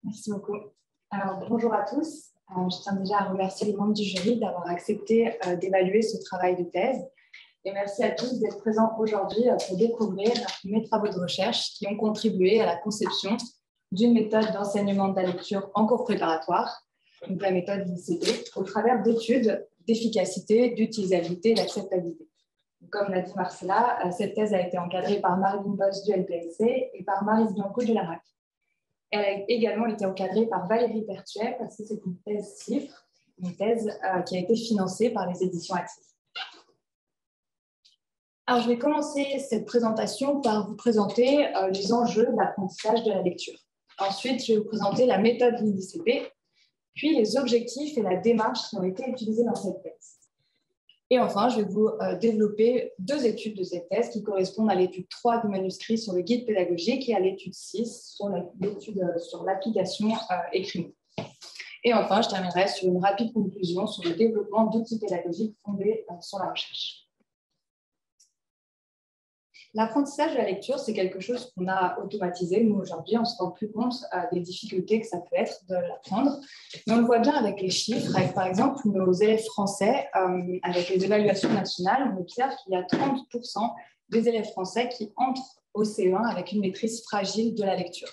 Merci beaucoup. Alors, bonjour à tous. Je tiens déjà à remercier les membres du jury d'avoir accepté d'évaluer ce travail de thèse. Et merci à tous d'être présents aujourd'hui pour découvrir mes travaux de recherche qui ont contribué à la conception d'une méthode d'enseignement de la lecture en cours préparatoire, donc la méthode ICP, au travers d'études d'efficacité, d'utilisabilité et d'acceptabilité. Comme l'a dit Marcella, cette thèse a été encadrée par Marilyn Boss du LPLC et par Maryse Bianco du LARAC. Elle a également été encadrée par Valérie Pertuet parce que c'est une thèse CIFRE, une thèse qui a été financée par les éditions Actif. Alors, je vais commencer cette présentation par vous présenter les enjeux de l'apprentissage de la lecture. Ensuite, je vais vous présenter la méthode LIDICP, puis les objectifs et la démarche qui ont été utilisés dans cette thèse. Et enfin, je vais vous développer deux études de cette thèse qui correspondent à l'étude 3 du manuscrit sur le guide pédagogique et à l'étude 6 sur l'étude sur l'application écrite. Et enfin, je terminerai sur une rapide conclusion sur le développement d'outils pédagogiques fondés sur la recherche. L'apprentissage de la lecture, c'est quelque chose qu'on a automatisé. Nous, aujourd'hui, on ne se rend plus compte des difficultés que ça peut être de l'apprendre. Mais on le voit bien avec les chiffres. Avec, par exemple, nos élèves français, avec les évaluations nationales, on observe qu'il y a 30% des élèves français qui entrent au CE1 avec une maîtrise fragile de la lecture.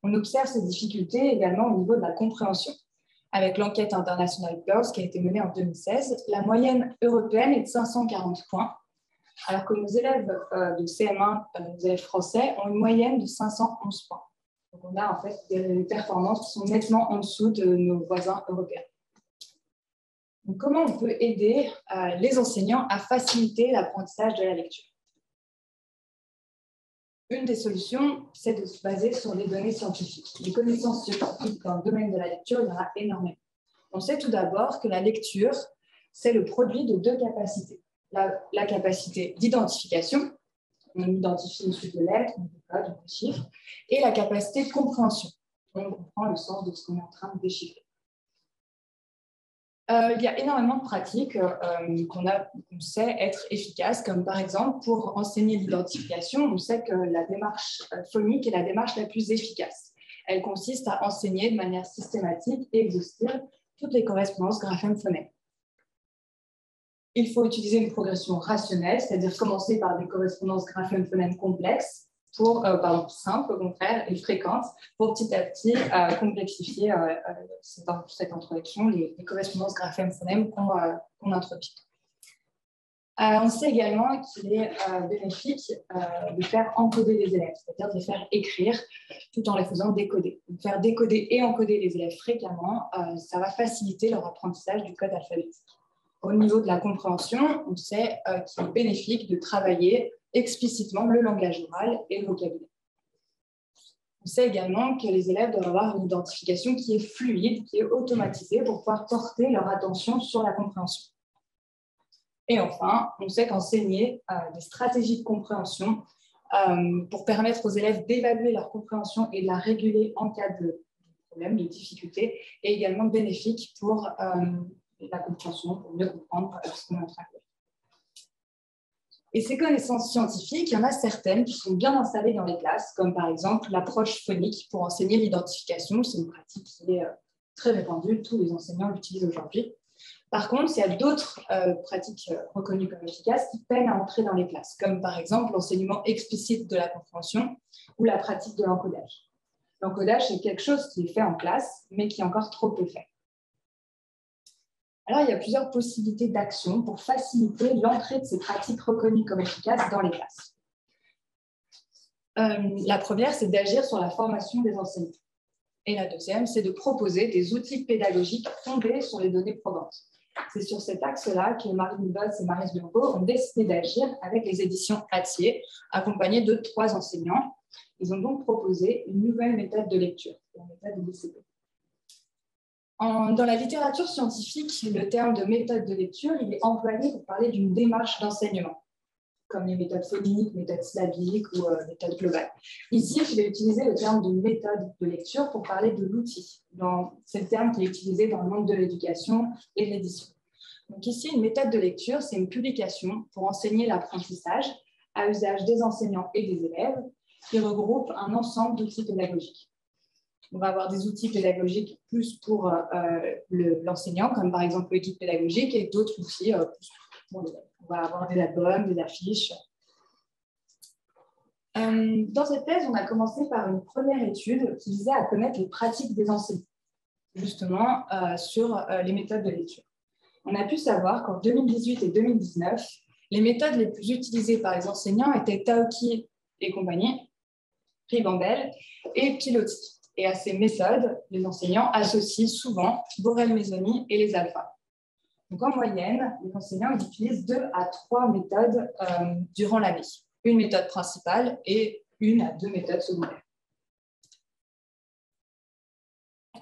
On observe ces difficultés également au niveau de la compréhension. Avec l'enquête internationale PIRLS qui a été menée en 2016, la moyenne européenne est de 540 points. Alors que nos élèves de CM1, nos élèves français, ont une moyenne de 511 points. Donc on a en fait des performances qui sont nettement en dessous de nos voisins européens. Donc, comment on peut aider les enseignants à faciliter l'apprentissage de la lecture? Une des solutions, c'est de se baser sur les données scientifiques. Les connaissances scientifiques dans le domaine de la lecture, il y en a énormément. On sait tout d'abord que la lecture, c'est le produit de deux capacités. La capacité d'identification, on identifie une suite de lettres, des codes, des chiffres, et la capacité de compréhension, on comprend le sens de ce qu'on est en train de déchiffrer. Il y a énormément de pratiques qu'on sait être efficaces, comme par exemple pour enseigner l'identification, on sait que la démarche phonique est la démarche la plus efficace. Elle consiste à enseigner de manière systématique et exhaustive toutes les correspondances graphème-phonème. Il faut utiliser une progression rationnelle, c'est-à-dire commencer par des correspondances graphème-phonème complexes, simples au contraire, et fréquentes, pour petit à petit complexifier cette introduction, les correspondances graphème-phonème qu'on introduit. On sait également qu'il est bénéfique de faire encoder les élèves, c'est-à-dire de les faire écrire tout en les faisant décoder. Donc, faire décoder et encoder les élèves fréquemment, ça va faciliter leur apprentissage du code alphabétique. Au niveau de la compréhension, on sait qu'il est bénéfique de travailler explicitement le langage oral et le vocabulaire. On sait également que les élèves doivent avoir une identification qui est fluide, qui est automatisée pour pouvoir porter leur attention sur la compréhension. Et enfin, on sait qu'enseigner des stratégies de compréhension pour permettre aux élèves d'évaluer leur compréhension et de la réguler en cas de problème, de difficulté, est également bénéfique pour la compréhension, pour mieux comprendre ce qu'on est en train de faire. Et ces connaissances scientifiques, il y en a certaines qui sont bien installées dans les classes, comme par exemple l'approche phonique pour enseigner l'identification. C'est une pratique qui est très répandue, tous les enseignants l'utilisent aujourd'hui. Par contre, il y a d'autres pratiques reconnues comme efficaces qui peinent à entrer dans les classes, comme par exemple l'enseignement explicite de la compréhension ou la pratique de l'encodage. L'encodage, c'est quelque chose qui est fait en classe, mais qui est encore trop peu fait. Alors, il y a plusieurs possibilités d'action pour faciliter l'entrée de ces pratiques reconnues comme efficaces dans les classes. La première, c'est d'agir sur la formation des enseignants. Et la deuxième, c'est de proposer des outils pédagogiques fondés sur les données probantes. C'est sur cet axe-là que Marilyn Boss et Maryse Bianco ont décidé d'agir avec les éditions Atier, accompagnés de 3 enseignants. Ils ont donc proposé une nouvelle méthode de lecture, la méthode de l'ICP. Dans la littérature scientifique, le terme de méthode de lecture, il est employé pour parler d'une démarche d'enseignement, comme les méthodes phoniques, méthodes syllabiques ou méthodes globales. Ici, je vais utiliser le terme de méthode de lecture pour parler de l'outil. C'est le terme qui est utilisé dans le monde de l'éducation et de l'édition. Donc ici, une méthode de lecture, c'est une publication pour enseigner l'apprentissage à usage des enseignants et des élèves qui regroupe un ensemble d'outils pédagogiques. On va avoir des outils pédagogiques plus pour l'enseignant, comme par exemple le guide pédagogique, et d'autres outils plus pour l'élève. On va avoir des albums, des affiches. Dans cette thèse, on a commencé par une première étude qui visait à connaître les pratiques des enseignants, justement sur les méthodes de lecture. On a pu savoir qu'en 2018 et 2019, les méthodes les plus utilisées par les enseignants étaient Taoki et compagnie, Ribambelle et Piloty. Et à ces méthodes, les enseignants associent souvent Borel-Mesoni et les alphas. Donc en moyenne, les enseignants utilisent 2 à 3 méthodes durant l'année. Une méthode principale et 1 à 2 méthodes secondaires.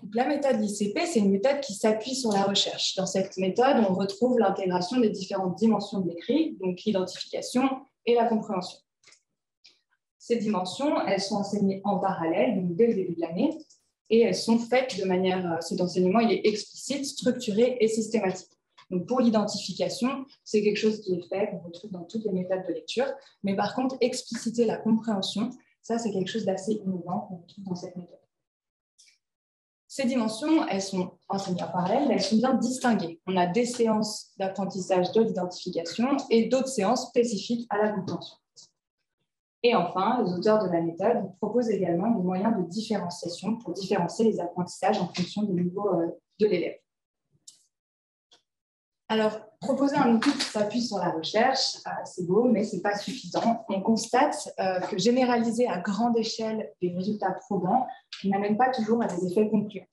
Donc, la méthode l'ICP, c'est une méthode qui s'appuie sur la recherche. Dans cette méthode, on retrouve l'intégration des différentes dimensions de l'écrit, donc l'identification et la compréhension. Ces dimensions, elles sont enseignées en parallèle, donc dès le début de l'année, et elles sont faites de manière, cet enseignement il est explicite, structuré et systématique. Donc pour l'identification, c'est quelque chose qui est fait, qu'on retrouve dans toutes les méthodes de lecture, mais par contre, expliciter la compréhension, ça c'est quelque chose d'assez innovant qu'on retrouve dans cette méthode. Ces dimensions, elles sont enseignées en parallèle, mais elles sont bien distinguées. On a des séances d'apprentissage de l'identification et d'autres séances spécifiques à la compréhension. Et enfin, les auteurs de la méthode proposent également des moyens de différenciation pour différencier les apprentissages en fonction du niveau de l'élève. Alors, proposer un outil qui s'appuie sur la recherche, c'est beau, mais ce n'est pas suffisant. On constate que généraliser à grande échelle des résultats probants n'amène pas toujours à des effets concluants.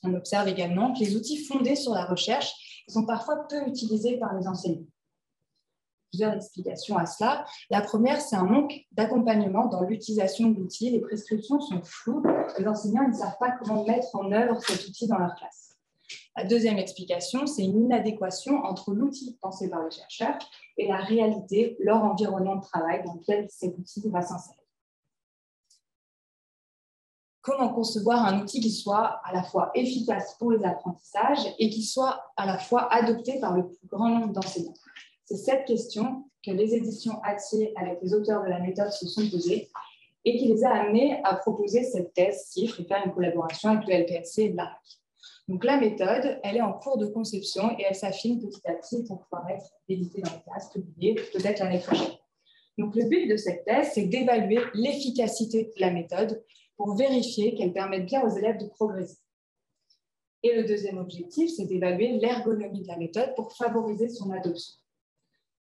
On observe également que les outils fondés sur la recherche sont parfois peu utilisés par les enseignants. Plusieurs explications à cela. La première, c'est un manque d'accompagnement dans l'utilisation de l'outil. Les prescriptions sont floues. Les enseignants ne savent pas comment mettre en œuvre cet outil dans leur classe. La deuxième explication, c'est une inadéquation entre l'outil pensé par les chercheurs et la réalité, leur environnement de travail dans lequel cet outil va s'insérer. Comment concevoir un outil qui soit à la fois efficace pour les apprentissages et qui soit à la fois adopté par le plus grand nombre d'enseignants? C'est cette question que les éditions Hatier, avec les auteurs de la méthode, se sont posées et qui les a amenés à proposer cette thèse CIFRE et faire une collaboration avec le LPSC et l'ARAC. Donc la méthode, elle est en cours de conception et elle s'affine petit à petit pour pouvoir être éditée dans les classes, publiée peut-être l'année prochaine. Donc le but de cette thèse, c'est d'évaluer l'efficacité de la méthode pour vérifier qu'elle permette bien aux élèves de progresser. Et le deuxième objectif, c'est d'évaluer l'ergonomie de la méthode pour favoriser son adoption.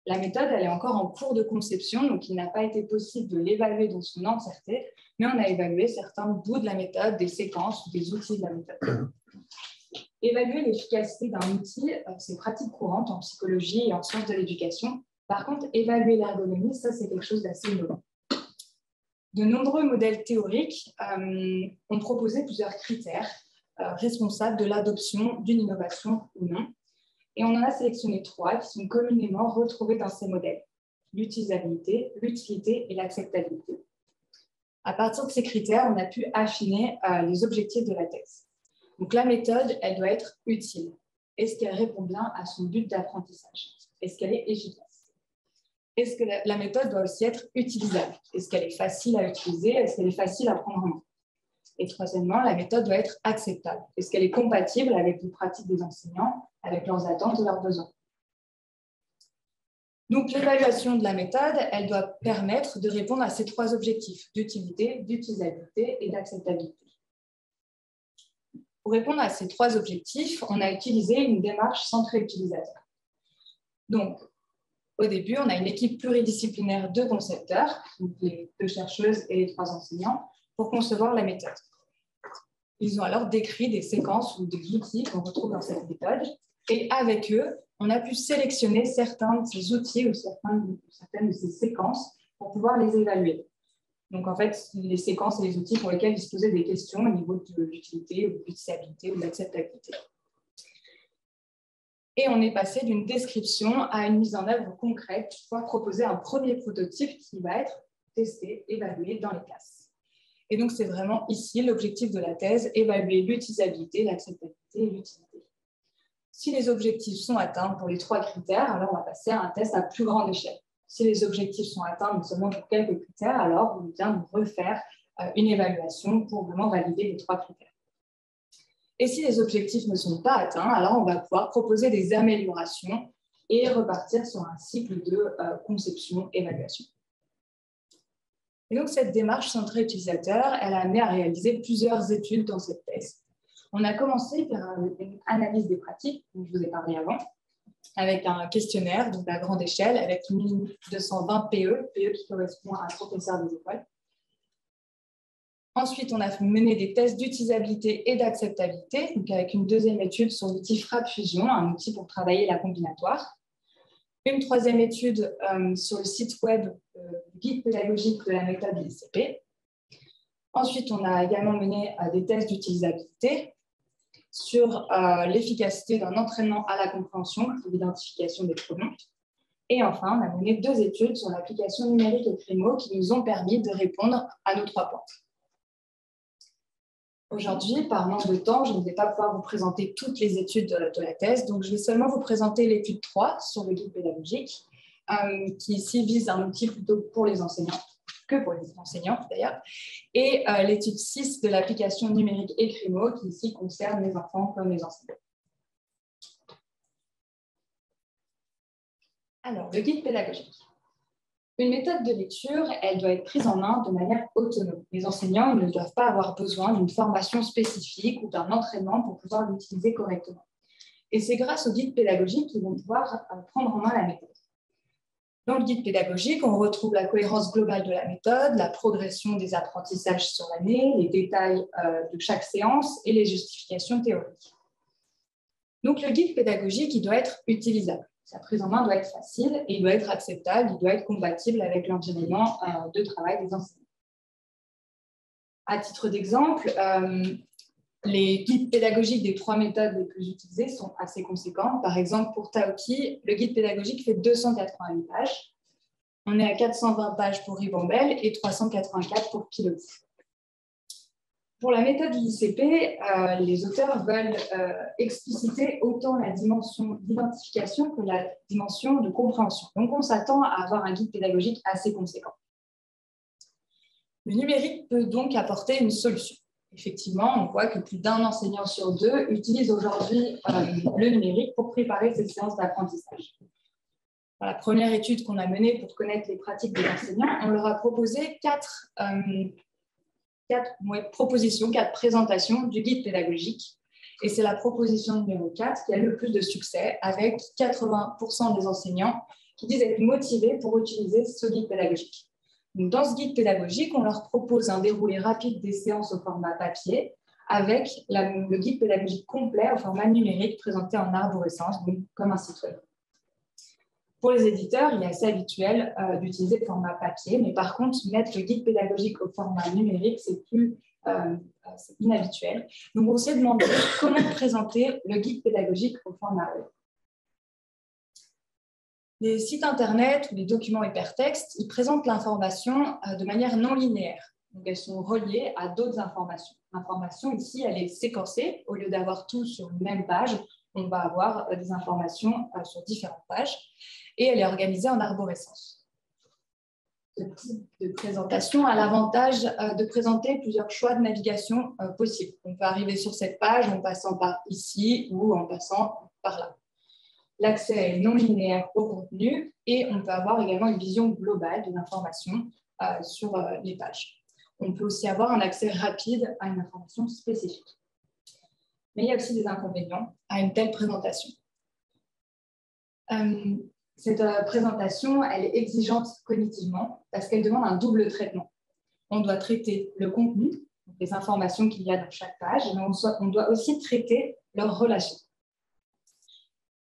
La méthode, elle est encore en cours de conception, donc il n'a pas été possible de l'évaluer dans son entièreté, mais on a évalué certains bouts de la méthode, des séquences ou des outils de la méthode. Évaluer l'efficacité d'un outil, c'est pratique courante en psychologie et en sciences de l'éducation. Par contre, évaluer l'ergonomie, ça c'est quelque chose d'assez innovant. De nombreux modèles théoriques ont proposé plusieurs critères responsables de l'adoption d'une innovation ou non. Et on en a sélectionné 3 qui sont communément retrouvés dans ces modèles: l'utilisabilité, l'utilité et l'acceptabilité. À partir de ces critères, on a pu affiner les objectifs de la thèse. Donc la méthode, elle doit être utile. Est-ce qu'elle répond bien à son but d'apprentissage? Est-ce qu'elle est efficace? Est-ce que la méthode doit aussi être utilisable? Est-ce qu'elle est facile à utiliser? Est-ce qu'elle est facile à prendre en main? Et troisièmement, la méthode doit être acceptable. Est-ce qu'elle est compatible avec les pratiques des enseignants, avec leurs attentes et leurs besoins? Donc, l'évaluation de la méthode, elle doit permettre de répondre à ces 3 objectifs: d'utilité, d'utilisabilité et d'acceptabilité. Pour répondre à ces 3 objectifs, on a utilisé une démarche centrée utilisateur. Donc, au début, on a une équipe pluridisciplinaire de concepteurs, donc les 2 chercheuses et les 3 enseignants, pour concevoir la méthode. Ils ont alors décrit des séquences ou des outils qu'on retrouve dans cette méthode, et avec eux, on a pu sélectionner certains de ces outils ou certaines de ces séquences pour pouvoir les évaluer. Donc, en fait, les séquences et les outils pour lesquels ils se posaient des questions au niveau de l'utilité, ou de l'utilisabilité ou de l'acceptabilité. Et on est passé d'une description à une mise en œuvre concrète pour pouvoir proposer un premier prototype qui va être testé, évalué dans les classes. Et donc, c'est vraiment ici l'objectif de la thèse: évaluer l'utilisabilité, l'acceptabilité et l'utilité. Si les objectifs sont atteints pour les 3 critères, alors on va passer à un test à plus grande échelle. Si les objectifs sont atteints, mais seulement pour quelques critères, alors on vient de refaire une évaluation pour vraiment valider les 3 critères. Et si les objectifs ne sont pas atteints, alors on va pouvoir proposer des améliorations et repartir sur un cycle de conception-évaluation. Et donc, cette démarche centrée utilisateur, elle a amené à réaliser plusieurs études dans cette thèse. On a commencé par une analyse des pratiques, dont je vous ai parlé avant, avec un questionnaire donc à grande échelle, avec 1220 PE qui correspond à un professeur des écoles. Ensuite, on a mené des tests d'utilisabilité et d'acceptabilité, donc avec une deuxième étude sur l'outil Frappe Fusion, un outil pour travailler la combinatoire. Une troisième étude sur le site web guide pédagogique de la méthode ICP. Ensuite, on a également mené des tests d'utilisabilité sur l'efficacité d'un entraînement à la compréhension pour l'identification des pronoms. Et enfin, on a mené 2 études sur l'application numérique et Crémo qui nous ont permis de répondre à nos 3 points. Aujourd'hui, par manque de temps, je ne vais pas pouvoir vous présenter toutes les études de la thèse, donc je vais seulement vous présenter l'étude 3 sur le guide pédagogique, qui ici vise un outil plutôt pour les enseignants, que pour les enseignants d'ailleurs, et l'étude 6 de l'application numérique Écrimo, qui ici concerne les enfants comme les enseignants. Alors, le guide pédagogique. Une méthode de lecture, elle doit être prise en main de manière autonome. Les enseignants ne doivent pas avoir besoin d'une formation spécifique ou d'un entraînement pour pouvoir l'utiliser correctement. Et c'est grâce au guide pédagogique qu'ils vont pouvoir prendre en main la méthode. Dans le guide pédagogique, on retrouve la cohérence globale de la méthode, la progression des apprentissages sur l'année, les détails de chaque séance et les justifications théoriques. Donc, le guide pédagogique, il doit être utilisable. Sa prise en main doit être facile et il doit être acceptable, il doit être compatible avec l'environnement de travail des enseignants. À titre d'exemple, les guides pédagogiques des 3 méthodes les plus utilisées sont assez conséquents. Par exemple, pour Taoki, le guide pédagogique fait 288 pages. On est à 420 pages pour Ribambelle et 384 pour Piloty. Pour la méthode ICP, les auteurs veulent expliciter autant la dimension d'identification que la dimension de compréhension. Donc, on s'attend à avoir un guide pédagogique assez conséquent. Le numérique peut donc apporter une solution. Effectivement, on voit que plus d'un enseignant sur 2 utilise aujourd'hui le numérique pour préparer ses séances d'apprentissage. Dans la première étude qu'on a menée pour connaître les pratiques des enseignants, on leur a proposé 4 propositions, 4 présentations du guide pédagogique. Et c'est la proposition numéro 4 qui a le plus de succès, avec 80% des enseignants qui disent être motivés pour utiliser ce guide pédagogique. Donc, dans ce guide pédagogique, on leur propose un déroulé rapide des séances au format papier, avec le guide pédagogique complet au format numérique présenté en arborescence, donc comme un site web. Pour les éditeurs, il est assez habituel d'utiliser le format papier, mais par contre, mettre le guide pédagogique au format numérique, c'est inhabituel. Donc, on s'est demandé comment présenter le guide pédagogique au format web. Les sites Internet ou les documents hypertextes, ils présentent l'information de manière non linéaire. Donc, elles sont reliées à d'autres informations. L'information ici, elle est séquencée. Au lieu d'avoir tout sur une même page, on va avoir des informations sur différentes pages. Et elle est organisée en arborescence. Ce type de présentation a l'avantage de présenter plusieurs choix de navigation possibles. On peut arriver sur cette page en passant par ici ou en passant par là. L'accès est non linéaire au contenu et on peut avoir également une vision globale de l'information sur les pages. On peut aussi avoir un accès rapide à une information spécifique. Mais il y a aussi des inconvénients à une telle présentation. Cette présentation, elle est exigeante cognitivement parce qu'elle demande un double traitement. On doit traiter le contenu, les informations qu'il y a dans chaque page, mais on doit aussi traiter leurs relations.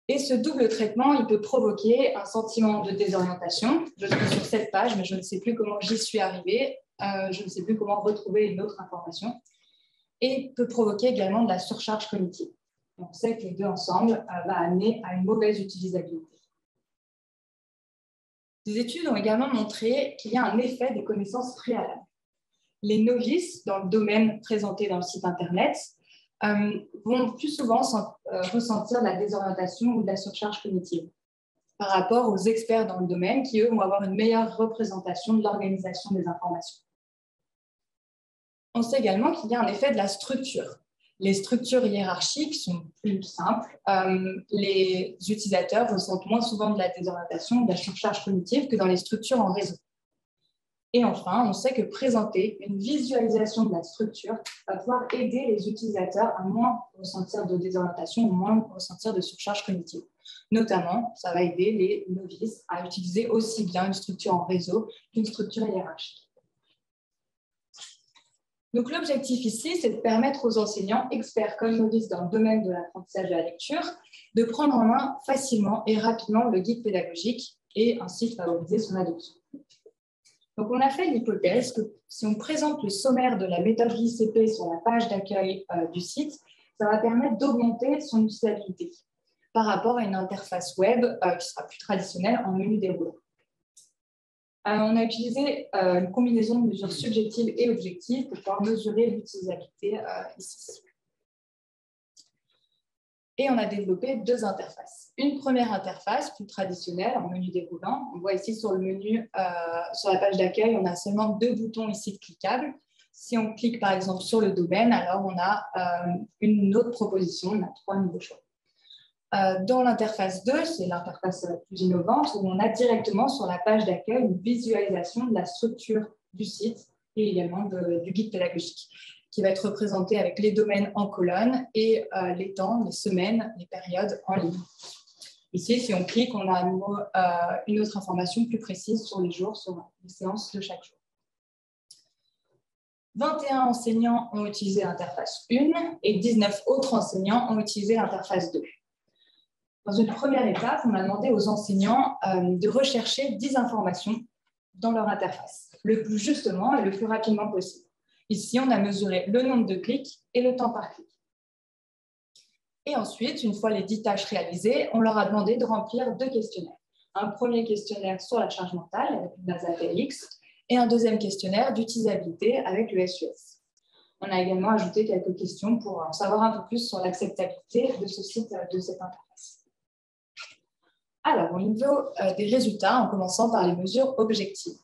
Et ce double traitement, il peut provoquer un sentiment de désorientation. Je suis sur cette page, mais je ne sais plus comment j'y suis arrivée. Je ne sais plus comment retrouver une autre information. Et peut provoquer également de la surcharge cognitive. On sait que les deux ensemble va amener à une mauvaise utilisabilité. Des études ont également montré qu'il y a un effet des connaissances préalables. Les novices dans le domaine présenté dans le site Internet vont plus souvent ressentir de la désorientation ou de la surcharge cognitive par rapport aux experts dans le domaine qui, eux, vont avoir une meilleure représentation de l'organisation des informations. On sait également qu'il y a un effet de la structure. Les structures hiérarchiques sont plus simples. Les utilisateurs ressentent moins souvent de la désorientation, de la surcharge cognitive que dans les structures en réseau. Et enfin, on sait que présenter une visualisation de la structure va pouvoir aider les utilisateurs à moins ressentir de désorientation ou moins ressentir de surcharge cognitive. Notamment, ça va aider les novices à utiliser aussi bien une structure en réseau qu'une structure hiérarchique. Donc, l'objectif ici, c'est de permettre aux enseignants, experts comme novices dans le domaine de l'apprentissage de la lecture, de prendre en main facilement et rapidement le guide pédagogique et ainsi de favoriser son adoption. Donc, on a fait l'hypothèse que si on présente le sommaire de la méthode ICP sur la page d'accueil du site, ça va permettre d'augmenter son utilisabilité par rapport à une interface web qui sera plus traditionnelle en menu déroulant. On a utilisé une combinaison de mesures subjectives et objectives pour pouvoir mesurer l'utilisabilité ici. Et on a développé deux interfaces. Une première interface plus traditionnelle en menu déroulant. On voit ici sur le menu, sur la page d'accueil, on a seulement deux boutons ici cliquables. Si on clique par exemple sur le domaine, alors on a une autre proposition, on a trois nouveaux choix. Dans l'interface 2, c'est l'interface la plus innovante, où on a directement sur la page d'accueil une visualisation de la structure du site et également du guide pédagogique, qui va être représenté avec les domaines en colonne et les temps, les semaines, les périodes en ligne. Ici, si on clique, on a une autre information plus précise sur les jours, sur les séances de chaque jour. 21 enseignants ont utilisé l'interface 1 et 19 autres enseignants ont utilisé l'interface 2. Dans une première étape, on a demandé aux enseignants de rechercher 10 informations dans leur interface, le plus justement et le plus rapidement possible. Ici, on a mesuré le nombre de clics et le temps par clic. Et ensuite, une fois les 10 tâches réalisées, on leur a demandé de remplir deux questionnaires. Un premier questionnaire sur la charge mentale avec une base APX et un deuxième questionnaire d'utilisabilité avec le SUS. On a également ajouté quelques questions pour en savoir un peu plus sur l'acceptabilité de ce site, de cette interface. Alors, au niveau des résultats, en commençant par les mesures objectives.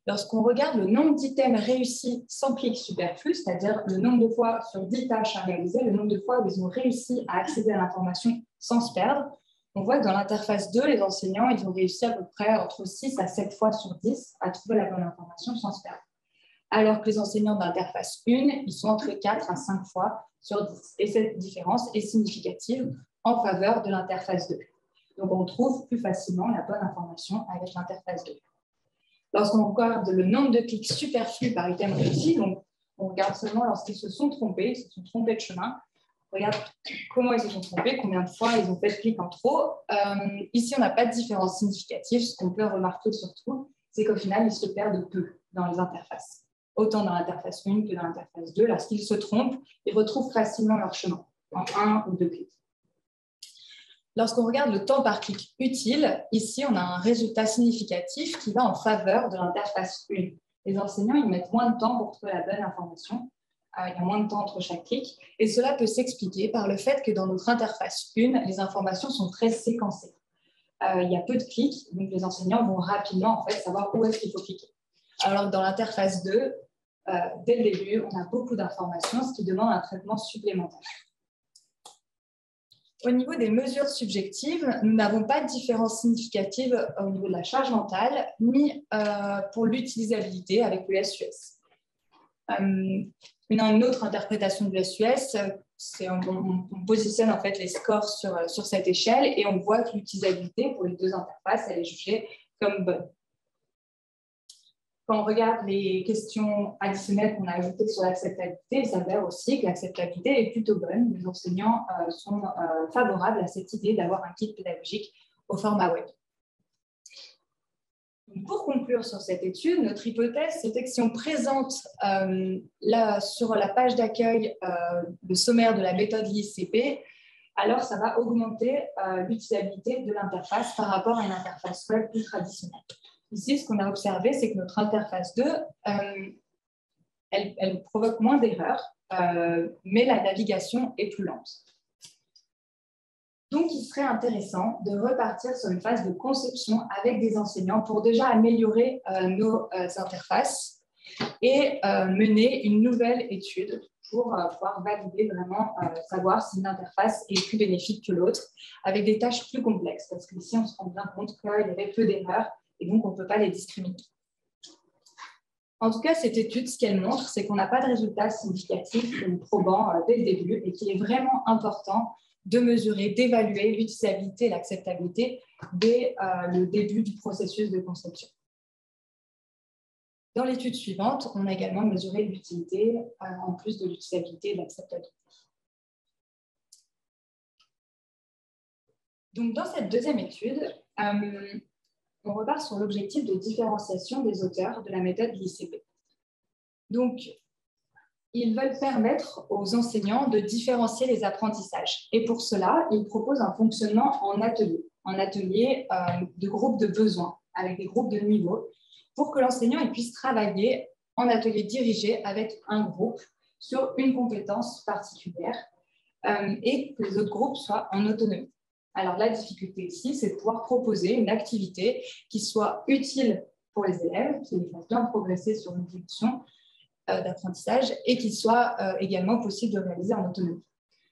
Lorsqu'on regarde le nombre d'items réussis sans clic superflu, c'est-à-dire le nombre de fois sur 10 tâches à réaliser, le nombre de fois où ils ont réussi à accéder à l'information sans se perdre, on voit que dans l'interface 2, les enseignants ils ont réussi à peu près entre 6 à 7 fois sur 10 à trouver la bonne information sans se perdre. Alors que les enseignants de l'interface 1, ils sont entre 4 à 5 fois sur 10. Et cette différence est significative en faveur de l'interface 2. Donc, on trouve plus facilement la bonne information avec l'interface 2. Lorsqu'on regarde le nombre de clics superflus par item réussi, donc on regarde seulement lorsqu'ils se sont trompés de chemin, on regarde comment ils se sont trompés, combien de fois ils ont fait de clics en trop. Ici, on n'a pas de différence significative. Ce qu'on peut remarquer surtout, c'est qu'au final, ils se perdent peu dans les interfaces. Autant dans l'interface 1 que dans l'interface 2. Lorsqu'ils se trompent, ils retrouvent facilement leur chemin en 1 ou 2 clics. Lorsqu'on regarde le temps par clic utile, ici, on a un résultat significatif qui va en faveur de l'interface 1. Les enseignants, ils mettent moins de temps pour trouver la bonne information. Il y a moins de temps entre chaque clic. Et cela peut s'expliquer par le fait que dans notre interface 1, les informations sont très séquencées. Il y a peu de clics, donc les enseignants vont rapidement en fait, savoir où est-ce qu'il faut cliquer. Alors que dans l'interface 2, dès le début, on a beaucoup d'informations, ce qui demande un traitement supplémentaire. Au niveau des mesures subjectives, nous n'avons pas de différence significative au niveau de la charge mentale, ni pour l'utilisabilité avec le SUS. Une autre interprétation de l'SUS, on positionne en fait les scores sur cette échelle et on voit que l'utilisabilité pour les deux interfaces, elle est jugée comme bonne. Quand on regarde les questions additionnelles qu'on a ajoutées sur l'acceptabilité, il s'avère aussi que l'acceptabilité est plutôt bonne. Les enseignants sont favorables à cette idée d'avoir un guide pédagogique au format web. Pour conclure sur cette étude, notre hypothèse, c'était que si on présente sur la page d'accueil le sommaire de la méthode ICP, alors ça va augmenter l'utilisabilité de l'interface par rapport à une interface web plus traditionnelle. Ici, ce qu'on a observé, c'est que notre interface 2, elle provoque moins d'erreurs, mais la navigation est plus lente. Donc, il serait intéressant de repartir sur une phase de conception avec des enseignants pour déjà améliorer nos interfaces et mener une nouvelle étude pour pouvoir valider vraiment, savoir si une interface est plus bénéfique que l'autre, avec des tâches plus complexes, parce qu'ici, on se rend bien compte qu'il y avait peu d'erreurs, et donc on ne peut pas les discriminer. En tout cas, cette étude, ce qu'elle montre, c'est qu'on n'a pas de résultats significatifs ou probants dès le début, et qu'il est vraiment important de mesurer, d'évaluer l'utilisabilité et l'acceptabilité dès le début du processus de conception. Dans l'étude suivante, on a également mesuré l'utilité, en plus de l'utilisabilité et de l'acceptabilité. Donc, dans cette deuxième étude, on repart sur l'objectif de différenciation des auteurs de la méthode l'ICP. Donc, ils veulent permettre aux enseignants de différencier les apprentissages. Et pour cela, ils proposent un fonctionnement en atelier de groupes de besoins, avec des groupes de niveaux, pour que l'enseignant puisse travailler en atelier dirigé avec un groupe sur une compétence particulière et que les autres groupes soient en autonomie. Alors, la difficulté ici, c'est de pouvoir proposer une activité qui soit utile pour les élèves, qui les fasse bien progresser sur une évolution d'apprentissage et qui soit également possible de réaliser en autonomie.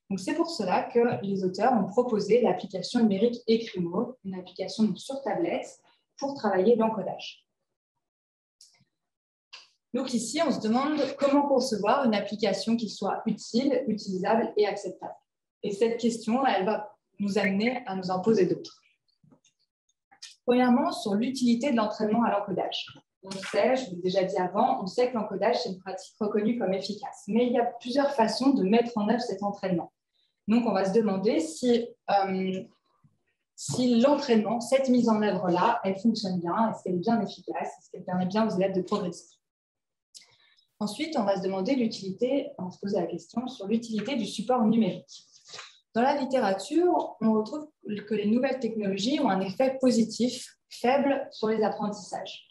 Donc, c'est pour cela que les auteurs ont proposé l'application numérique Ecrimo, une application sur tablette pour travailler l'encodage. Donc ici, on se demande comment concevoir une application qui soit utile, utilisable et acceptable. Et cette question, elle va nous amener à nous en poser d'autres. Premièrement, sur l'utilité de l'entraînement à l'encodage. On sait, je l'ai déjà dit avant, on sait que l'encodage, c'est une pratique reconnue comme efficace. Mais il y a plusieurs façons de mettre en œuvre cet entraînement. Donc, on va se demander si l'entraînement, cette mise en œuvre-là, elle fonctionne bien, est-ce qu'elle est bien efficace, est-ce qu'elle permet bien aux élèves de progresser. Ensuite, on va se demander l'utilité, on va se poser la question sur l'utilité du support numérique. Dans la littérature, on retrouve que les nouvelles technologies ont un effet positif faible sur les apprentissages.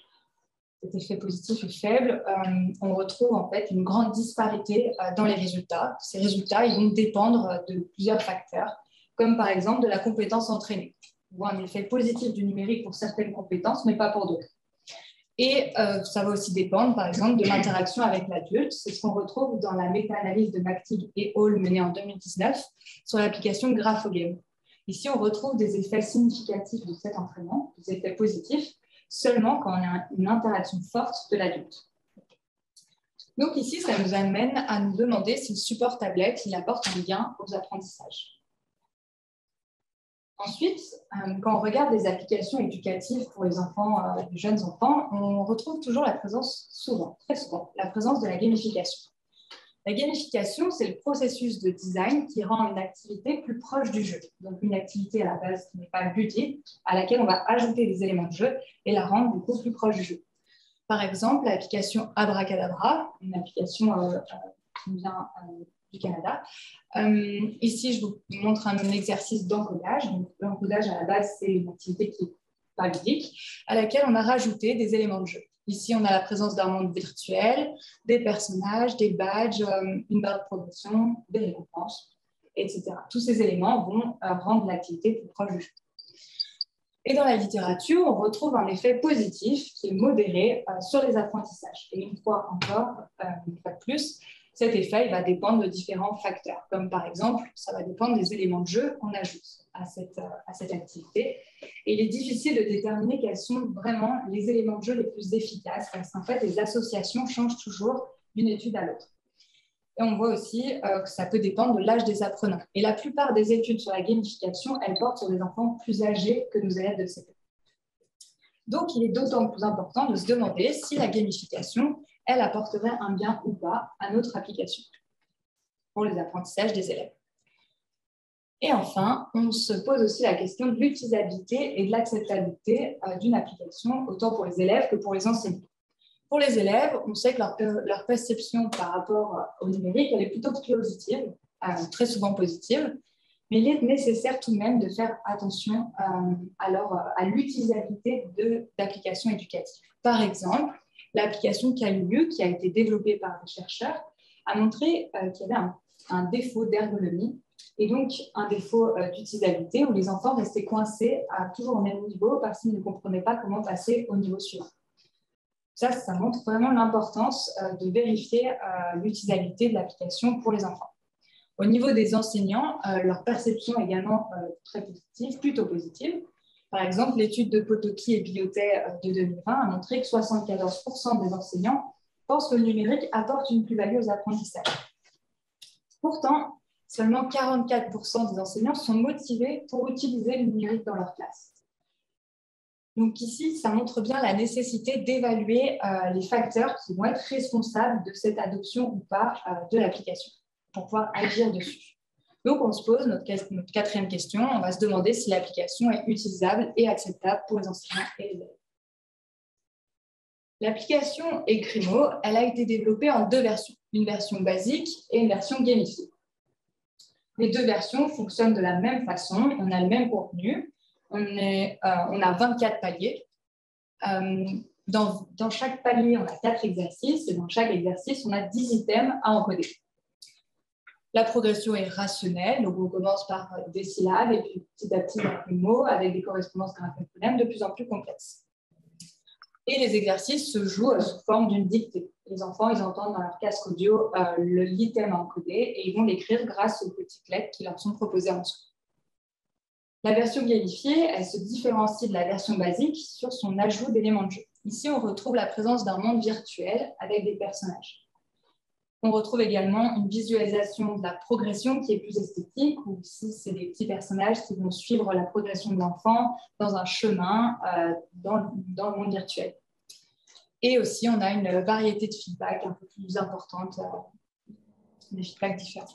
Cet effet positif est faible. On retrouve en fait une grande disparité dans les résultats. Ces résultats, ils vont dépendre de plusieurs facteurs, comme par exemple de la compétence entraînée. On voit un effet positif du numérique pour certaines compétences, mais pas pour d'autres. Et ça va aussi dépendre, par exemple, de l'interaction avec l'adulte. C'est ce qu'on retrouve dans la méta-analyse de McTeague et Hall menée en 2019 sur l'application Graphogame. Ici, on retrouve des effets significatifs de cet entraînement, des effets positifs, seulement quand on a une interaction forte de l'adulte. Donc ici, ça nous amène à nous demander si le support tablette il apporte un gain aux apprentissages. Ensuite, quand on regarde les applications éducatives pour les enfants, les jeunes enfants, on retrouve toujours la présence, très souvent, la présence de la gamification. La gamification, c'est le processus de design qui rend une activité plus proche du jeu. Donc, une activité à la base qui n'est pas ludique, à laquelle on va ajouter des éléments de jeu et la rendre du coup plus proche du jeu. Par exemple, l'application Abracadabra, une application qui vient du Canada. Ici, je vous montre un exercice d'encodage. L'encodage, à la base, c'est une activité qui n'est pas ludique, à laquelle on a rajouté des éléments de jeu. Ici, on a la présence d'un monde virtuel, des personnages, des badges, une barre de progression, des récompenses, etc. Tous ces éléments vont rendre l'activité plus proche du jeu. Et dans la littérature, on retrouve un effet positif qui est modéré sur les apprentissages. Et une fois encore, une fois de plus, cet effet il va dépendre de différents facteurs, comme par exemple, ça va dépendre des éléments de jeu qu'on ajoute à cette activité. Et il est difficile de déterminer quels sont vraiment les éléments de jeu les plus efficaces, parce qu'en fait, les associations changent toujours d'une étude à l'autre. Et on voit aussi que ça peut dépendre de l'âge des apprenants. Et la plupart des études sur la gamification, elles portent sur des enfants plus âgés que nos élèves de CP. Donc, il est d'autant plus important de se demander si la gamification, elle apporterait un bien ou pas à notre application pour les apprentissages des élèves. Et enfin, on se pose aussi la question de l'utilisabilité et de l'acceptabilité d'une application, autant pour les élèves que pour les enseignants. Pour les élèves, on sait que leur perception par rapport au numérique, elle est plutôt positive, très souvent positive, mais il est nécessaire tout de même de faire attention à l'utilisabilité d'applications éducatives. Par exemple, l'application Caillou, qui a été développée par des chercheurs, a montré qu'il y avait un défaut d'ergonomie et donc un défaut d'utilisabilité où les enfants restaient coincés toujours au même niveau parce qu'ils ne comprenaient pas comment passer au niveau suivant. Ça montre vraiment l'importance de vérifier l'utilisabilité de l'application pour les enfants. Au niveau des enseignants, leur perception est également très positive, plutôt positive. Par exemple, l'étude de Potocki et Billotet de 2020 a montré que 74% des enseignants pensent que le numérique apporte une plus-value aux apprentissages. Pourtant, seulement 44% des enseignants sont motivés pour utiliser le numérique dans leur classe. Donc ici, ça montre bien la nécessité d'évaluer les facteurs qui vont être responsables de cette adoption ou pas de l'application pour pouvoir agir dessus. Donc, on se pose notre quatrième question. On va se demander si l'application est utilisable et acceptable pour les enseignants et les élèves. L'application Ecrimo, elle a été développée en deux versions, une version basique et une version gamifiée. Les deux versions fonctionnent de la même façon, on a le même contenu, on a 24 paliers. Dans chaque palier, on a 4 exercices et dans chaque exercice, on a 10 items à encoder. La progression est rationnelle, donc on commence par des syllabes et puis petit à petit des mots avec des correspondances graphiques de plus en plus complexes. Et les exercices se jouent sous forme d'une dictée. Les enfants, ils entendent dans leur casque audio l'item à encoder et ils vont l'écrire grâce aux petites lettres qui leur sont proposées en dessous. La version gamifiée, elle se différencie de la version basique sur son ajout d'éléments de jeu. Ici, on retrouve la présence d'un monde virtuel avec des personnages. On retrouve également une visualisation de la progression qui est plus esthétique, où ici, c'est des petits personnages qui vont suivre la progression de l'enfant dans un chemin dans le monde virtuel. Et aussi, on a une variété de feedback un peu plus importante, des feedbacks différents.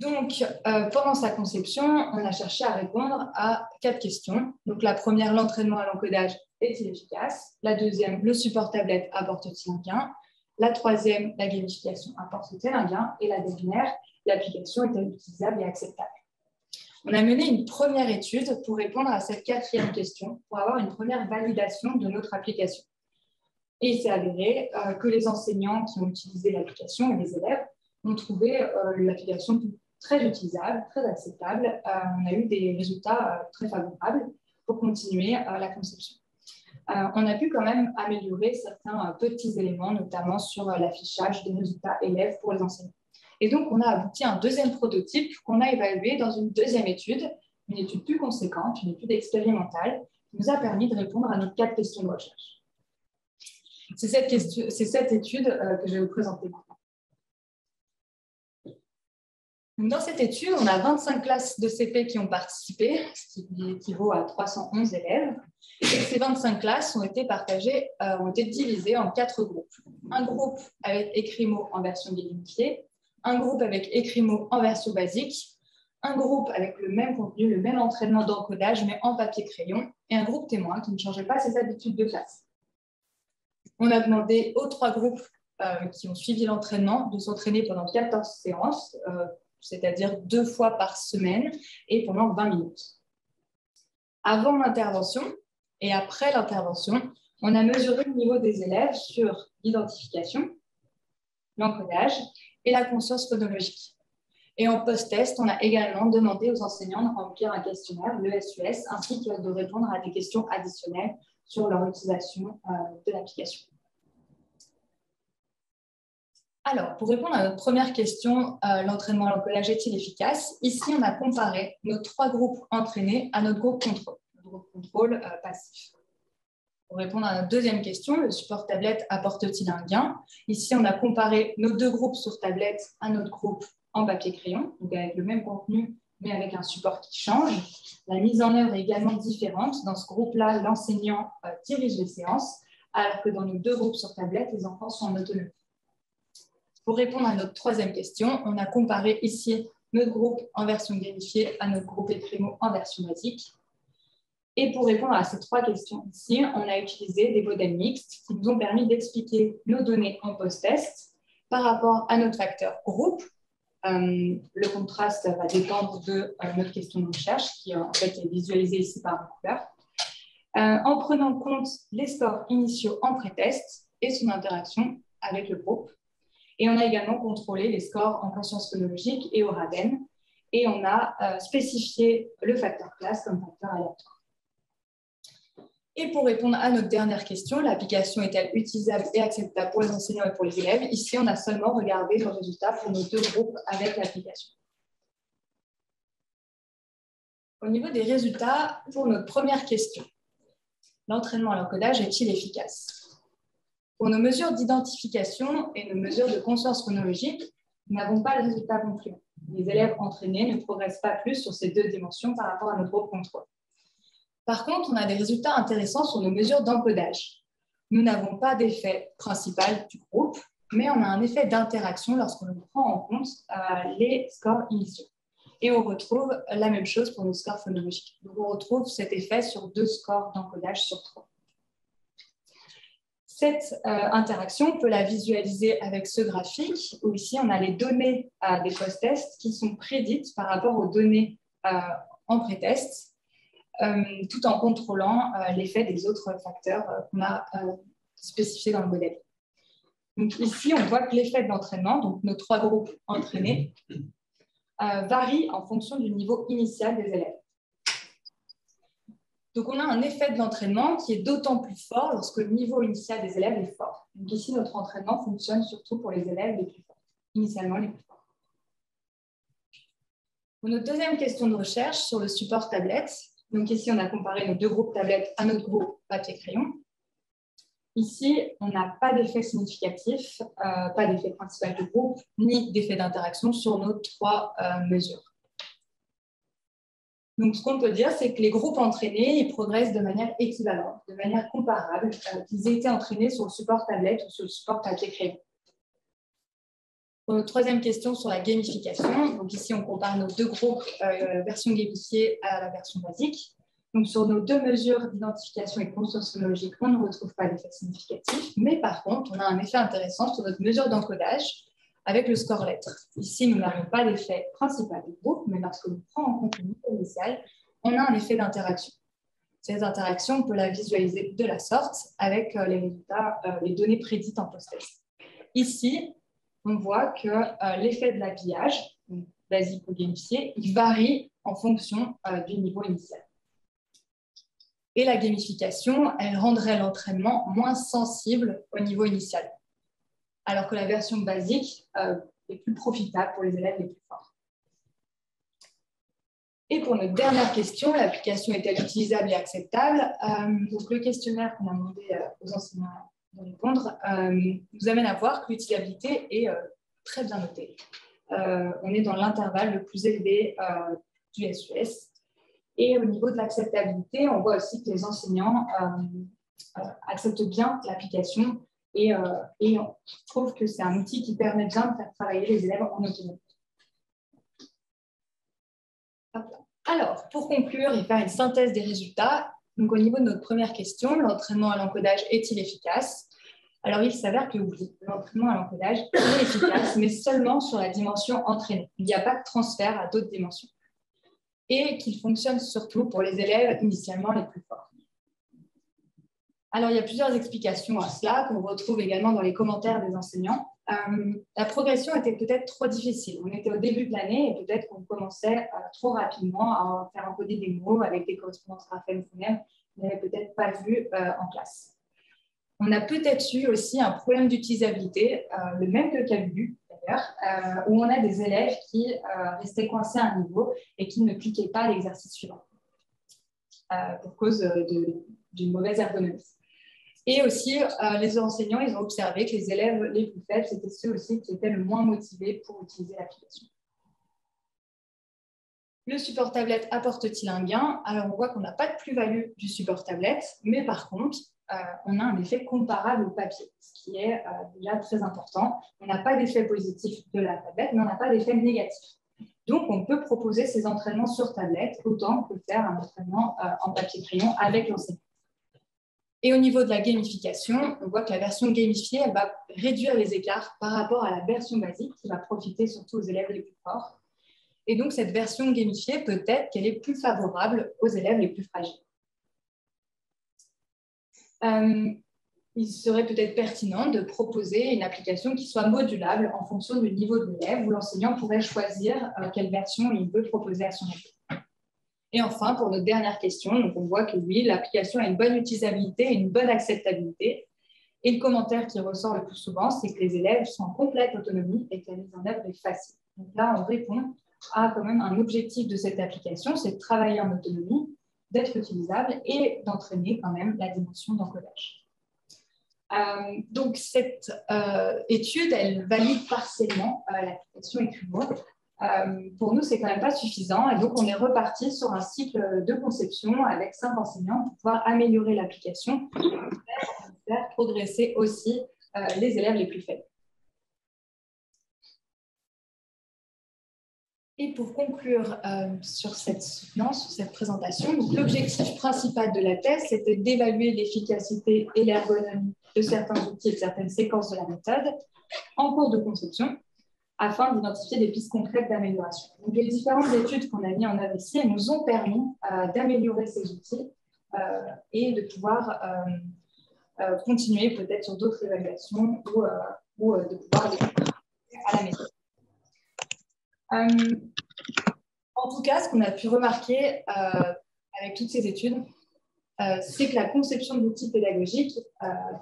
Donc, pendant sa conception, on a cherché à répondre à 4 questions. Donc, la première, l'entraînement à l'encodage est-il efficace? La deuxième, le support tablette apporte-t-il un gain? La troisième, la gamification apporte-t-elle un gain? Et la dernière, l'application est-elle utilisable et acceptable? On a mené une première étude pour répondre à cette 4e question, pour avoir une première validation de notre application. Et il s'est avéré que les enseignants qui ont utilisé l'application et les élèves ont trouvé l'application très utilisable, très acceptable. On a eu des résultats très favorables pour continuer la conception. On a pu quand même améliorer certains petits éléments, notamment sur l'affichage des résultats élèves pour les enseignants. Et donc, on a abouti à un deuxième prototype qu'on a évalué dans une deuxième étude, une étude plus conséquente, une étude expérimentale, qui nous a permis de répondre à nos 4 questions de recherche. C'est cette étude que je vais vous présenter maintenant. Dans cette étude, on a 25 classes de CP qui ont participé, ce qui équivaut à 311 élèves. Et ces 25 classes ont été divisées en 4 groupes. Un groupe avec Ecrimo en version gamifiée, un groupe avec Ecrimo en version basique, un groupe avec le même contenu, le même entraînement d'encodage, mais en papier-crayon, et un groupe témoin qui ne changeait pas ses habitudes de classe. On a demandé aux 3 groupes qui ont suivi l'entraînement de s'entraîner pendant 14 séances, c'est-à-dire 2 fois par semaine et pendant 20 minutes. Avant l'intervention et après l'intervention, on a mesuré le niveau des élèves sur l'identification, l'encodage et la conscience phonologique. Et en post-test, on a également demandé aux enseignants de remplir un questionnaire, le SUS, ainsi que de répondre à des questions additionnelles sur leur utilisation de l'application. Alors, pour répondre à notre première question, l'entraînement à l'encodage est-il efficace? Ici, on a comparé nos 3 groupes entraînés à notre groupe contrôle passif. Pour répondre à notre deuxième question, le support tablette apporte-t-il un gain? Ici, on a comparé nos 2 groupes sur tablette à notre groupe en papier-crayon, donc avec le même contenu, mais avec un support qui change. La mise en œuvre est également différente. Dans ce groupe-là, l'enseignant dirige les séances, alors que dans nos 2 groupes sur tablette, les enfants sont en autonomie. Pour répondre à notre troisième question, on a comparé ici notre groupe en version gamifiée à notre groupe Ecrimo en version basique. Et pour répondre à ces 3 questions ici, on a utilisé des modèles mixtes qui nous ont permis d'expliquer nos données en post-test par rapport à notre facteur groupe. Le contraste va dépendre de notre question de recherche qui en fait est visualisée ici par une couleur. En prenant en compte les scores initiaux en pré-test et son interaction avec le groupe. Et on a également contrôlé les scores en conscience phonologique et au Raven. Et on a spécifié le facteur classe comme facteur aléatoire. Et pour répondre à notre dernière question, l'application est-elle utilisable et acceptable pour les enseignants et pour les élèves? Ici, on a seulement regardé le résultat pour nos deux groupes avec l'application. Au niveau des résultats, pour notre première question, l'entraînement à l'encodage est-il efficace? Pour nos mesures d'identification et nos mesures de conscience phonologique, nous n'avons pas le résultat concluant. Les élèves entraînés ne progressent pas plus sur ces deux dimensions par rapport à notre groupe contrôle. Par contre, on a des résultats intéressants sur nos mesures d'encodage. Nous n'avons pas d'effet principal du groupe, mais on a un effet d'interaction lorsqu'on prend en compte les scores initiaux. Et on retrouve la même chose pour nos scores phonologiques. Donc, on retrouve cet effet sur 2 scores d'encodage sur 3. Cette interaction, on peut la visualiser avec ce graphique, où ici, on a les données des post-tests qui sont prédites par rapport aux données en pré-test, tout en contrôlant l'effet des autres facteurs qu'on a spécifiés dans le modèle. Donc, ici, on voit que l'effet de l'entraînement, donc nos 3 groupes entraînés, varie en fonction du niveau initial des élèves. Donc, on a un effet de l'entraînement qui est d'autant plus fort lorsque le niveau initial des élèves est fort. Donc, ici, notre entraînement fonctionne surtout pour les élèves les plus forts, initialement les plus forts. Pour notre deuxième question de recherche sur le support tablette, donc ici, on a comparé nos 2 groupes tablettes à notre groupe papier-crayon. Ici, on n'a pas d'effet significatif, pas d'effet principal du groupe, ni d'effet d'interaction sur nos 3 mesures. Donc, ce qu'on peut dire, c'est que les groupes entraînés ils progressent de manière équivalente, de manière comparable, qu'ils aient été entraînés sur le support tablette ou sur le support papier-crayon. Pour notre troisième question sur la gamification, donc ici, on compare nos 2 groupes, version gamifiée à la version basique. Donc, sur nos 2 mesures d'identification et de conscience phonologique, on ne retrouve pas d'effet significatif, mais par contre, on a un effet intéressant sur notre mesure d'encodage avec le score lettre. Ici, nous n'avons pas d'effet principal du groupe, mais lorsque l'on prend en compte le niveau initial, on a un effet d'interaction. Cette interaction, on peut la visualiser de la sorte avec les résultats, les données prédites en post-test. Ici, on voit que l'effet de l'habillage, basique ou gamifié, il varie en fonction du niveau initial. Et la gamification, elle rendrait l'entraînement moins sensible au niveau initial, alors que la version basique est plus profitable pour les élèves les plus forts. Et pour notre dernière question, l'application est-elle utilisable et acceptable? Donc, le questionnaire qu'on a demandé aux enseignants de répondre nous amène à voir que l'utilisabilité est très bien notée. On est dans l'intervalle le plus élevé du SUS. Et au niveau de l'acceptabilité, on voit aussi que les enseignants acceptent bien l'application et on trouve que c'est un outil qui permet bien de faire travailler les élèves en autonomie. Alors, pour conclure et faire une synthèse des résultats, donc au niveau de notre première question, l'entraînement à l'encodage est-il efficace? Alors, il s'avère que oui, l'entraînement à l'encodage est efficace, mais seulement sur la dimension entraînée. Il n'y a pas de transfert à d'autres dimensions. Et qu'il fonctionne surtout pour les élèves initialement les plus forts. Alors, il y a plusieurs explications à cela qu'on retrouve également dans les commentaires des enseignants. La progression était peut-être trop difficile. On était au début de l'année et peut-être qu'on commençait trop rapidement à faire encoder des mots avec des correspondances graphèmes-phonèmes qu'on n'avait peut-être pas vues en classe. On a peut-être eu aussi un problème d'utilisabilité, le même que le CABU d'ailleurs, où on a des élèves qui restaient coincés à un niveau et qui ne cliquaient pas à l'exercice suivant pour cause d'une mauvaise ergonomie. Et aussi, les enseignants, ils ont observé que les élèves les plus faibles, c'était ceux aussi qui étaient le moins motivés pour utiliser l'application. Le support tablette apporte-t-il un gain? Alors, on voit qu'on n'a pas de plus-value du support tablette, mais par contre, on a un effet comparable au papier, ce qui est déjà très important. On n'a pas d'effet positif de la tablette, mais on n'a pas d'effet négatif. Donc, on peut proposer ces entraînements sur tablette autant que faire un entraînement en papier-crayon avec l'enseignant. Et au niveau de la gamification, on voit que la version gamifiée, elle va réduire les écarts par rapport à la version basique qui va profiter surtout aux élèves les plus forts. Et donc, cette version gamifiée, peut-être qu'elle est plus favorable aux élèves les plus fragiles. Il serait peut-être pertinent de proposer une application qui soit modulable en fonction du niveau de l'élève, où l'enseignant pourrait choisir quelle version il veut proposer à son élève. Et enfin, pour notre dernière question, donc on voit que oui, l'application a une bonne utilisabilité et une bonne acceptabilité. Et le commentaire qui ressort le plus souvent, c'est que les élèves sont en complète autonomie et que la mise en œuvre est facile. Donc là, on répond à quand même un objectif de cette application, c'est de travailler en autonomie, d'être utilisable et d'entraîner quand même la dimension d'encodage. Donc cette étude, elle valide partiellement l'application Ecrimo. Pour nous, c'est quand même pas suffisant et donc on est reparti sur un cycle de conception avec 5 enseignants pour pouvoir améliorer l'application et faire progresser aussi les élèves les plus faibles. Et pour conclure sur cette soutenance, sur cette présentation, l'objectif principal de la thèse, c'était d'évaluer l'efficacité et l'ergonomie de certains outils et de certaines séquences de la méthode en cours de conception, afin d'identifier des pistes concrètes d'amélioration. Donc, les différentes études qu'on a mises en œuvre ici, elles nous ont permis d'améliorer ces outils et de pouvoir continuer peut-être sur d'autres évaluations ou de pouvoir les faire à la méthode. En tout cas, ce qu'on a pu remarquer avec toutes ces études, c'est que la conception d'outils pédagogiques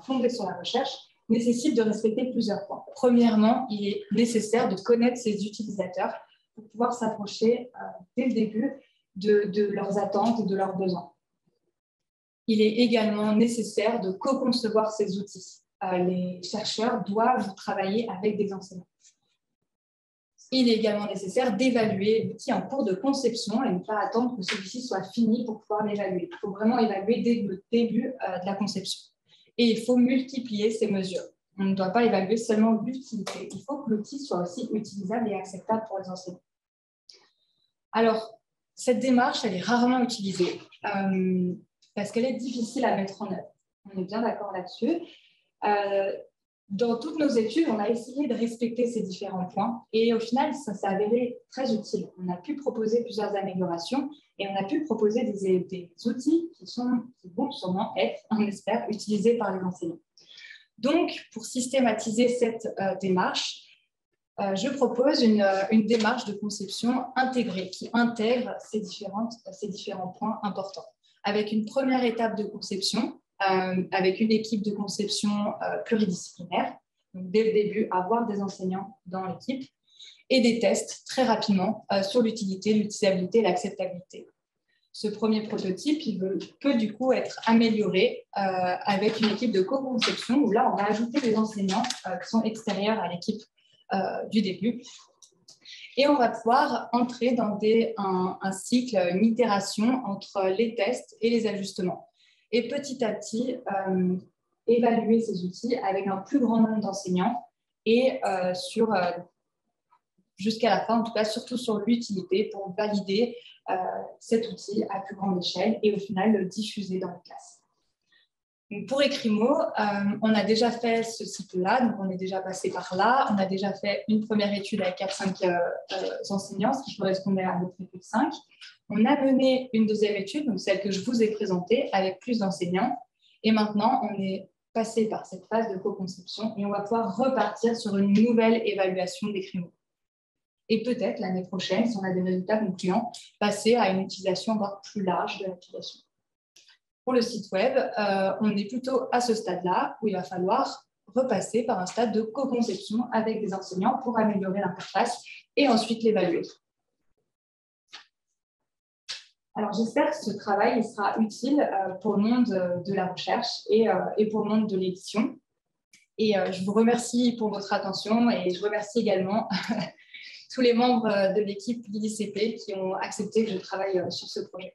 fondés sur la recherche nécessite de respecter plusieurs points. Premièrement, il est nécessaire de connaître ses utilisateurs pour pouvoir s'approcher dès le début de leurs attentes et de leurs besoins. Il est également nécessaire de co-concevoir ces outils. Les chercheurs doivent travailler avec des enseignants. Il est également nécessaire d'évaluer l'outil en cours de conception et ne pas attendre que celui-ci soit fini pour pouvoir l'évaluer. Il faut vraiment évaluer dès le début de la conception. Et il faut multiplier ces mesures. On ne doit pas évaluer seulement l'utilité. Il faut que l'outil soit aussi utilisable et acceptable pour les enseignants. Alors, cette démarche, elle est rarement utilisée parce qu'elle est difficile à mettre en œuvre. On est bien d'accord là-dessus. Dans toutes nos études, on a essayé de respecter ces différents points et au final, ça s'est avéré très utile. On a pu proposer plusieurs améliorations et on a pu proposer des outils qui vont sûrement être, on espère, utilisés par les enseignants. Donc, pour systématiser cette démarche, je propose une démarche de conception intégrée qui intègre ces différents points importants. Avec une première étape de conception, avec une équipe de conception pluridisciplinaire, donc dès le début, avoir des enseignants dans l'équipe, et des tests très rapidement sur l'utilité, l'utilisabilité et l'acceptabilité. Ce premier prototype, il peut du coup être amélioré avec une équipe de co-conception, où là, on va ajouter des enseignants qui sont extérieurs à l'équipe du début. Et on va pouvoir entrer dans un cycle, une itération entre les tests et les ajustements. Et petit à petit, évaluer ces outils avec un plus grand nombre d'enseignants et jusqu'à la fin, en tout cas, surtout sur l'utilité pour valider cet outil à plus grande échelle et au final le diffuser dans les classes. Donc pour Ecrimo, on a déjà fait ce cycle-là, donc on est déjà passé par là. On a déjà fait une première étude avec 4-5 enseignants, ce qui correspondait à notre étude 5. On a mené une deuxième étude, donc celle que je vous ai présentée, avec plus d'enseignants. Et maintenant, on est passé par cette phase de co-conception et on va pouvoir repartir sur une nouvelle évaluation d'Ecrimo. Et peut-être l'année prochaine, si on a des résultats concluants, passer à une utilisation encore plus large de l'application. Pour le site web, on est plutôt à ce stade-là où il va falloir repasser par un stade de co-conception avec des enseignants pour améliorer l'interface et ensuite l'évaluer. Alors, j'espère que ce travail sera utile pour le monde de la recherche et pour le monde de l'édition. Et je vous remercie pour votre attention et je remercie également tous les membres de l'équipe l'ICP qui ont accepté que je travaille sur ce projet.